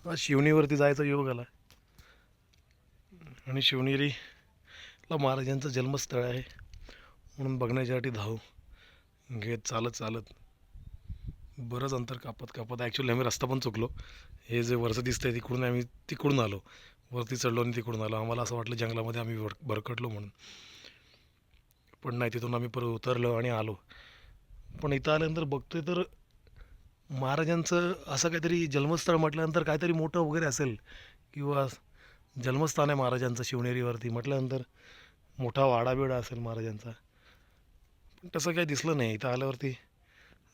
आज शिवनेरीवरती जायचा योग आला आणि शिवनेरीला महाराजांचं जन्मस्थळ आहे म्हणून बघण्यासाठी धाव घेत चालत चालत बरंच अंतर कापत कापत ॲक्च्युली आम्ही रस्ता पण चुकलो. हे जे वरचं दिसतंय तिकडून आम्ही तिकडून आलो, वरती चढलो आणि तिकडून आलो. आम्हाला असं वाटलं जंगलामध्ये आम्ही भरकटलो म्हणून, पण नाही. तिथून आम्ही परत उतरलो आणि आलो. पण इथं आल्यानंतर बघतोय तर महाराजांचं असं काहीतरी जन्मस्थळ म्हटल्यानंतर काहीतरी मोठं वगैरे असेल, किंवा जन्मस्थान आहे महाराजांचं शिवनेरीवरती म्हटल्यानंतर मोठा वाडाबिडा असेल महाराजांचा. पण तसं काही दिसलं नाही. इथं आल्यावरती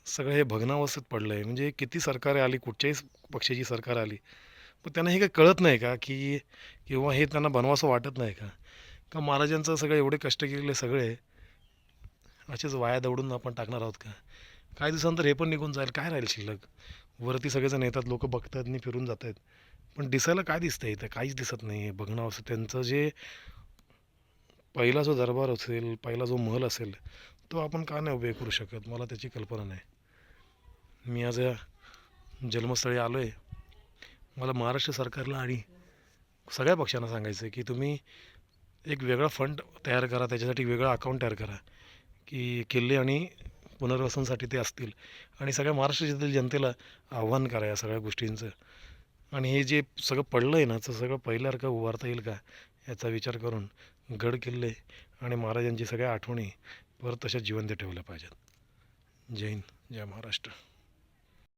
सगळं हे भग्नावस्थेत पडलं आहे. म्हणजे किती सरकारे आली, कुठच्याही पक्षाची सरकार आली, पण त्यांना हे काही कळत नाही का, की किंवा हे त्यांना बनवावंसं वाटत नाही का, का महाराजांचं सगळे एवढे कष्ट केलेले सगळे असेच वाया दवडून आपण टाकणार आहोत का? काही दिवसानंतर हे पण निघून जाईल, काय राहील शिल्लक? वरती सगळेजण येतात, लोक बघतात आणि फिरून जात आहेत, पण दिसायला काय दिसतं इथं? काहीच दिसत नाही आहे. भग्नावस्थेत त्यांचं जे पहिला जो दरबार असेल, पहिला जो महल असेल, तो आपण का नाही उभे करू शकत? मला त्याची कल्पना नाही. मी आज या जन्मस्थळी आलो आहे. मला महाराष्ट्र सरकारला आणि सगळ्या पक्षांना सांगायचं आहे की तुम्ही एक वेगळा फंड तयार करा, त्याच्यासाठी वेगळं अकाउंट तयार करा, की किल्ले आणि पुनर्वसनसाठी ते असतील, आणि सगळ्या महाराष्ट्रातील जनतेला आव्हान करा या सगळ्या गोष्टींचं. आणि हे जे सगळं पडलं आहे ना, तर सगळं पहिल्यासारखं उभारता येईल का याचा विचार करून गड किल्ले आणि महाराजांची सगळ्या आठवणी परत तशाच जिवंत ठेवल्या पाहिजेत. जय हिंद, जय महाराष्ट्र.